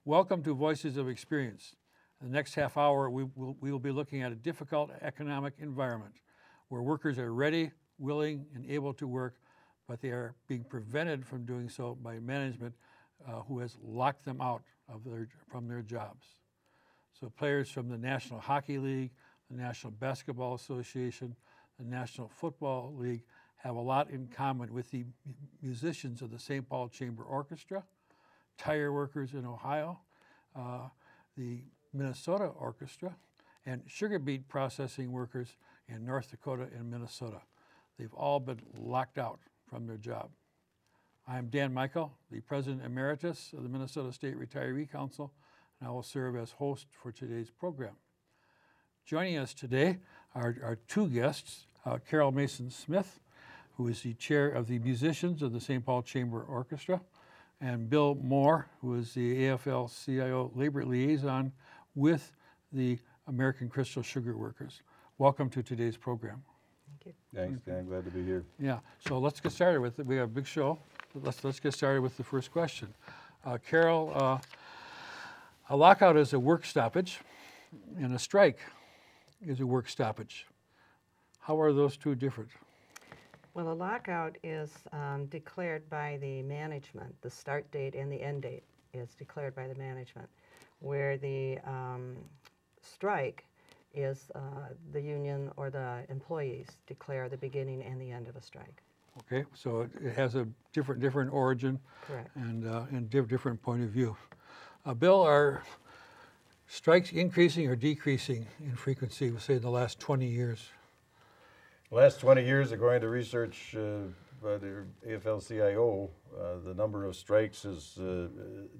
Welcome to Voices of Experience. In the next half hour, we will be looking at a difficult economic environment where workers are ready, willing, and able to work, but they are being prevented from doing so by management who has locked them out from their jobs. So players from the National Hockey League, the National Basketball Association, the National Football League have a lot in common with the musicians of the St. Paul Chamber Orchestra, tire workers in Ohio, the Minnesota Orchestra, and sugar beet processing workers in North Dakota and Minnesota. They've all been locked out from their job. I'm Dan Mikel, the President Emeritus of the Minnesota State Retiree Council, and I will serve as host for today's program. Joining us today are two guests, Carole Mason Smith, who is the chair of the musicians of the St. Paul Chamber Orchestra, and Bill Moore, who is the AFL-CIO labor liaison with the American Crystal Sugar Workers. Welcome to today's program. Thank you. Thanks, Dan. Glad to be here. Yeah, so let's get started with it. We have a big show. Let's get started with the first question. Carole, a lockout is a work stoppage, and a strike is a work stoppage. How are those two different? Well, a lockout is declared by the management. The start date and the end date is declared by the management, where the strike is the union or the employees declare the beginning and the end of a strike. Okay, so it has a different origin. Correct. And different point of view. Bill, are strikes increasing or decreasing in frequency, say, in the last 20 years? The last 20 years, according to research by the AFL-CIO, the number of strikes is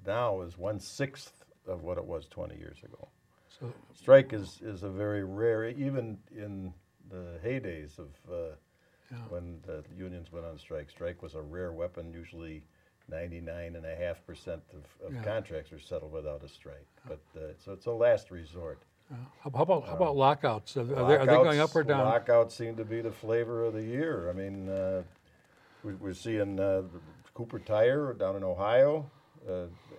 now is 1/6 of what it was 20 years ago. So strike is a very rare, even in the heydays of when the unions went on strike. Strike was a rare weapon. Usually 99.5% of contracts are settled without a strike. But so it's a last resort. How about lockouts? Are they going up or down? Lockouts seem to be the flavor of the year. I mean, we're seeing Cooper Tire down in Ohio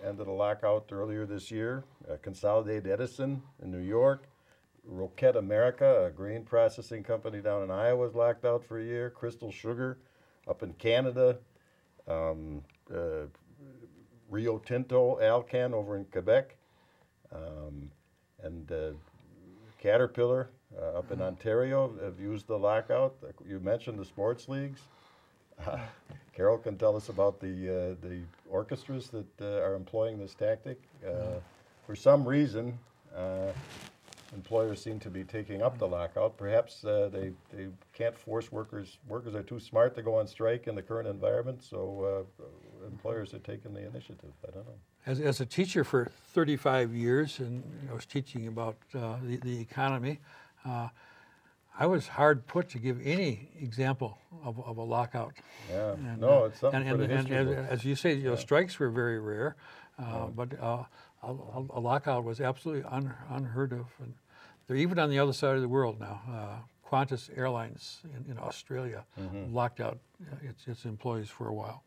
ended a lockout earlier this year. Consolidated Edison in New York. Roquette America, a grain processing company down in Iowa, was locked out for a year. Crystal Sugar up in Canada. Rio Tinto Alcan over in Quebec. And Caterpillar up in Ontario have used the lockout. You mentioned the sports leagues. Carole can tell us about the orchestras that are employing this tactic. For some reason, employers seem to be taking up the lockout. Perhaps they can't force workers. Workers are too smart to go on strike in the current environment, so employers are taking the initiative. I don't know. As a teacher for 35 years, and I was teaching about the economy, I was hard put to give any example of a lockout. Yeah, and, no, it's something for the history and books. as you say, strikes were very rare, but a lockout was absolutely unheard of. And they're even on the other side of the world now. Qantas Airlines in Australia locked out its employees for a while.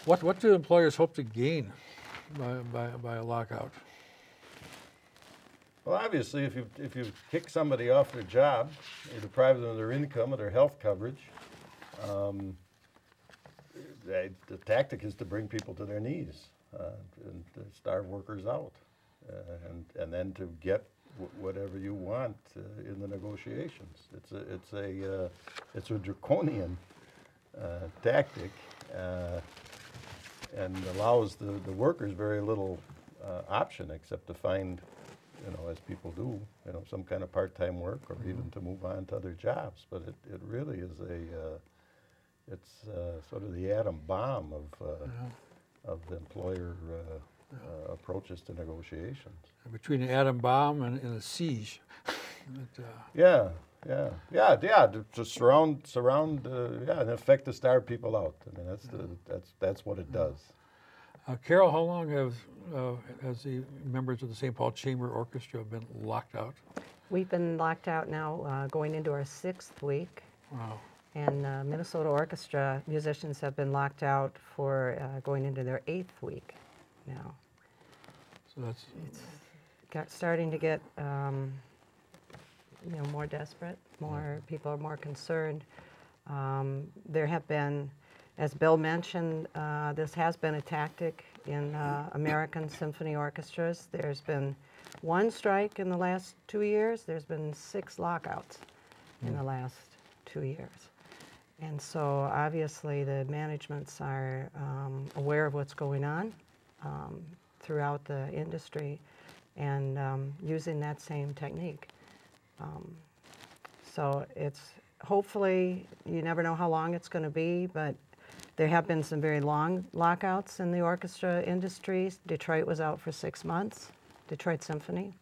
What do employers hope to gain by a lockout? Well, obviously, if you kick somebody off their job, you deprive them of their income or their health coverage, the tactic is to bring people to their knees and to starve workers out, and then to get whatever you want in the negotiations. It's a draconian tactic. And allows the workers very little option except to find, as people do, some kind of part-time work or even to move on to other jobs. But it really is it's sort of the atom bomb of the employer approaches to negotiations. Between an atom bomb and a siege. To surround, in effect, to starve people out. I mean, that's what it does. Carole, how long has the members of the St. Paul Chamber Orchestra been locked out? We've been locked out now, going into our 6th week. Wow. And Minnesota Orchestra musicians have been locked out for going into their 8th week now. So that's, Starting to get more desperate. More people are more concerned. There have been, as Bill mentioned, this has been a tactic in American symphony orchestras. There's been one strike in the last 2 years. There's been 6 lockouts in the last 2 years. And so obviously the managements are aware of what's going on throughout the industry and using that same technique. So it's hopefully, you never know how long it's going to be, but there have been some very long lockouts in the orchestra industry. Detroit was out for 6 months, Detroit Symphony.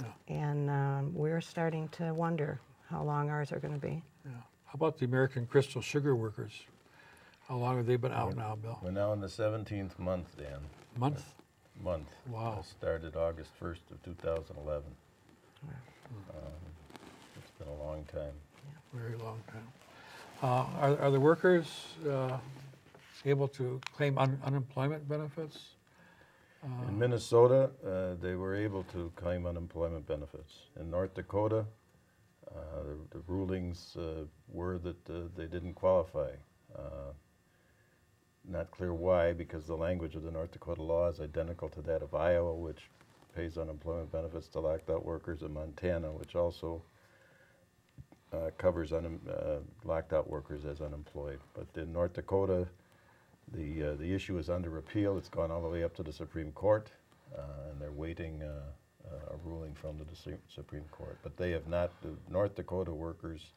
Yeah. And we're starting to wonder how long ours are going to be. Yeah. How about the American Crystal Sugar Workers? How long have they been out now, Bill? We're now in the 17th month, Dan. Month? Month. Wow. It started August 1st of 2011. Wow. It's been a long time. Yeah. Very long time. Are the workers able to claim unemployment benefits? In Minnesota, they were able to claim unemployment benefits. In North Dakota, the rulings were that they didn't qualify. Not clear why, because the language of the North Dakota law is identical to that of Iowa, which pays unemployment benefits to locked-out workers, and Montana, which also covers locked-out workers as unemployed. But in North Dakota, the issue is under appeal. It's gone all the way up to the Supreme Court, and they're waiting a ruling from the Supreme Court. But they have not, the North Dakota workers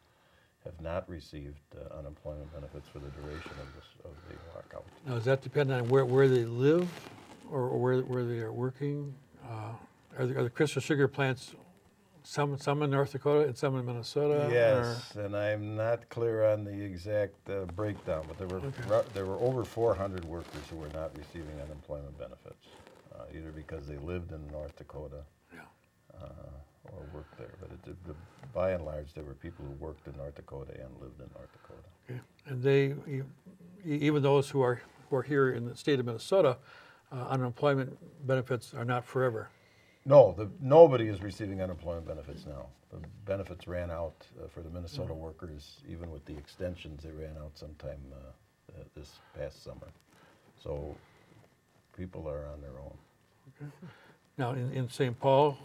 have not received unemployment benefits for the duration of the lockout. Now, does that depend on where they live or where they are working? Are the crystal sugar plants some in North Dakota and some in Minnesota? Yes, and I'm not clear on the exact breakdown, but there were over 400 workers who were not receiving unemployment benefits, either because they lived in North Dakota or worked there. But by and large, there were people who worked in North Dakota and lived in North Dakota. Okay. And they, even those who are here in the state of Minnesota, unemployment benefits are not forever. No, nobody is receiving unemployment benefits now. The benefits ran out for the Minnesota workers, even with the extensions, they ran out sometime this past summer. So people are on their own. Okay. Now, in St. Paul,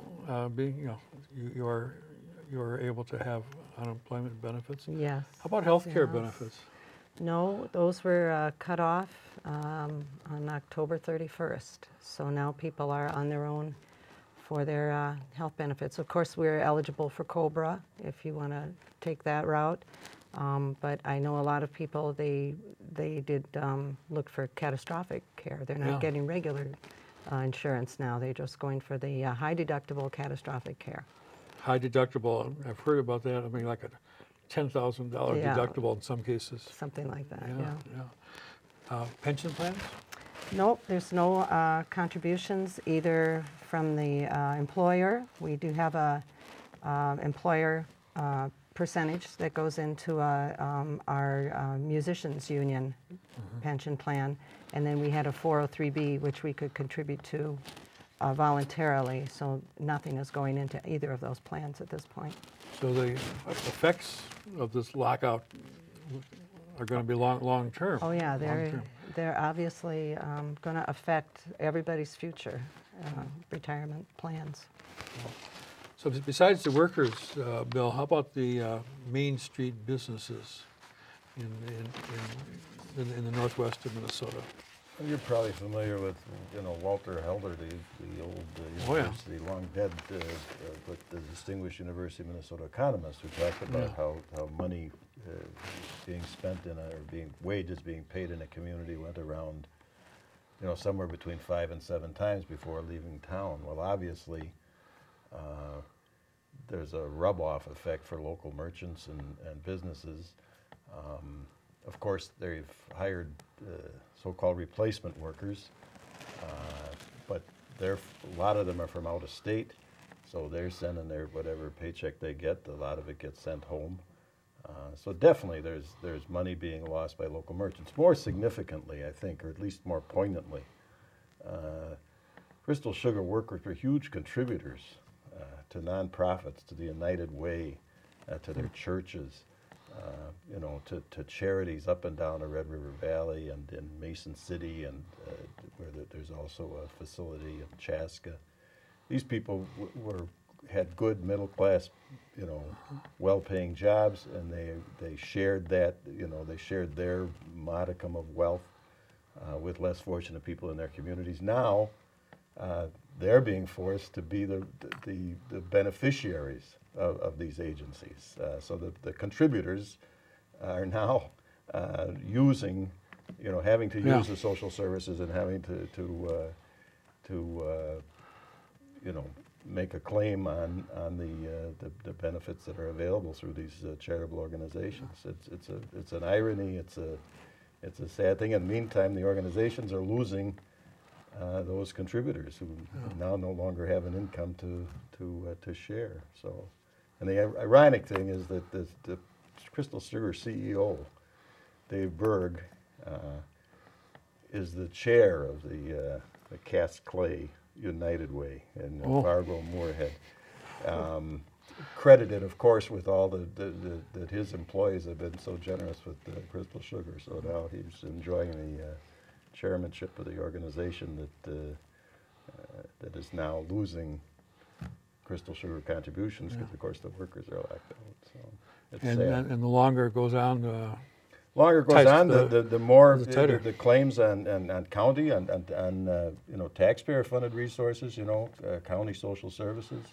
you are able to have unemployment benefits. Yes. How about health care benefits? No, those were cut off on October 31st. So now people are on their own for their health benefits. Of course, we're eligible for COBRA if you want to take that route. But I know a lot of people, they did look for catastrophic care. They're not getting regular insurance now. They're just going for the high deductible catastrophic care. High deductible, I've heard about that. I mean, like a $10,000 deductible in some cases. Something like that, yeah. Pension plans? Nope, there's no contributions either from the employer. We do have a employer percentage that goes into our musicians union pension plan, and then we had a 403B which we could contribute to voluntarily, so nothing is going into either of those plans at this point. So the effects of this lockout are going to be long term. Oh yeah, they're obviously going to affect everybody's future retirement plans. So besides the workers, Bill, how about the Main Street businesses in the northwest of Minnesota? You're probably familiar with, Walter Helder, the old university, long dead, but the distinguished University of Minnesota economist, who talked about how money being spent wages being paid in a community went around, somewhere between 5 and 7 times before leaving town. Well, obviously, there's a rub-off effect for local merchants and businesses. Of course, they've hired so-called replacement workers, but a lot of them are from out of state, so they're sending their whatever paycheck they get. A lot of it gets sent home. So definitely there's money being lost by local merchants. More significantly, I think, or at least more poignantly, Crystal Sugar workers were huge contributors to nonprofits, to the United Way, to their churches, you know, to charities up and down the Red River Valley and in Mason City, and where there's also a facility in Chaska. These people had good middle class, you know, well-paying jobs, and they shared that, you know, they shared their modicum of wealth with less fortunate people in their communities. Now, they're being forced to be the beneficiaries of these agencies. So the contributors are now using, you know, having to use the social services and having to you know, make a claim on the benefits that are available through these charitable organizations. It's an irony. It's a sad thing. In the meantime, the organizations are losing those contributors who now no longer have an income to share. So, and the ironic thing is that the Crystal Sugar CEO, Dave Berg, is the chair of the Cass Clay United Way in Fargo Moorhead. Credited, of course, with all that his employees have been so generous with Crystal Sugar. So now he's enjoying the chairmanship of the organization that is now losing Crystal Sugar contributions because, of course, the workers are locked out. So it's sad. And the longer it goes on, the more the claims on county, on you know, taxpayer-funded resources, you know, county social services,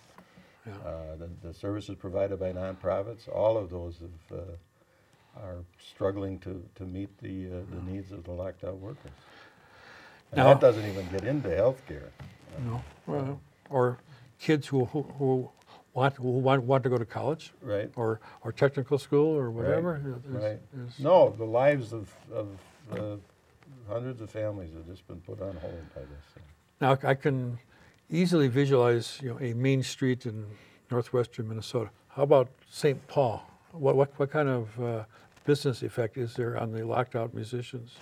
the services provided by nonprofits, all of those are struggling to meet the needs of the locked out workers. And now, that doesn't even get into health care. No, or kids who want to go to college, right? Or technical school or whatever. Right. No, the lives of hundreds of families have just been put on hold by this. Now I can easily visualize, you know, a main street in northwestern Minnesota. How about St. Paul? What kind of business effect is there on the locked out musicians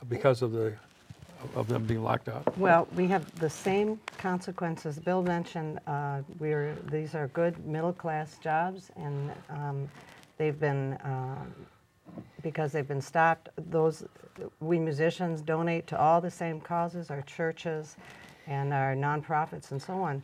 because of them being locked out? Well, we have the same consequences. Bill mentioned these are good middle-class jobs, and they've been, because they've been stopped, we musicians donate to all the same causes, our churches and our nonprofits and so on.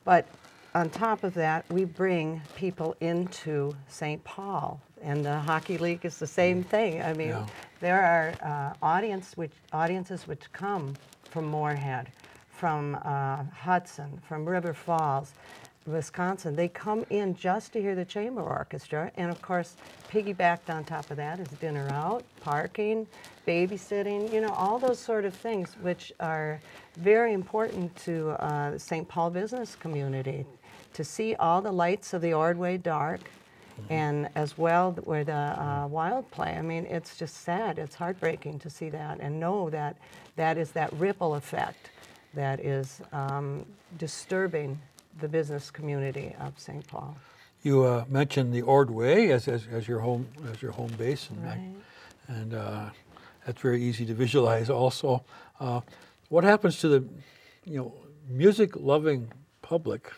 But on top of that, we bring people into St. Paul, and the hockey league is the same thing. I mean, there are audiences which come from Moorhead, from Hudson, from River Falls, Wisconsin. They come in just to hear the chamber orchestra, and of course, piggybacked on top of that is dinner out, parking, babysitting, you know, all those sort of things which are very important to the St. Paul business community, to see all the lights of the Ordway dark, and as well where the wild play. I mean, it's just sad. It's heartbreaking to see that and know that that is that ripple effect that is disturbing the business community of St. Paul. You mentioned the Ordway as your home base, and that's very easy to visualize. Also, what happens to the music-loving public?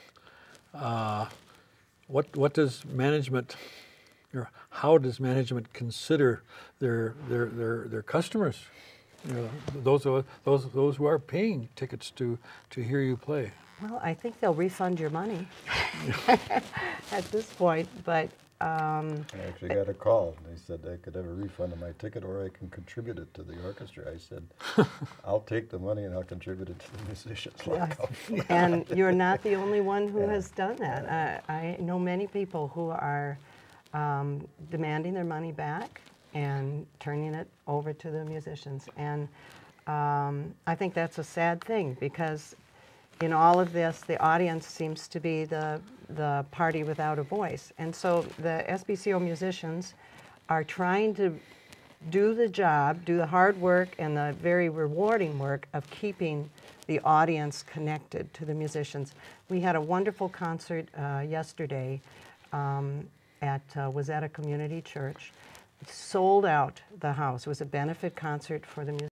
What does management, or how does management consider their customers? You know, those who are paying tickets to hear you play. Well, I think they'll refund your money at this point, but... I actually got a call. They said I could have a refund of my ticket, or I can contribute it to the orchestra. I said, I'll take the money and I'll contribute it to the musicians. Yes. And you're not the only one who has done that. I know many people who are demanding their money back and turning it over to the musicians. And I think that's a sad thing, because in all of this, the audience seems to be the party without a voice. And so the SBCO musicians are trying to do the job, do the hard work and the very rewarding work of keeping the audience connected to the musicians. We had a wonderful concert yesterday at Wayzata Community Church. It sold out the house. It was a benefit concert for the musicians.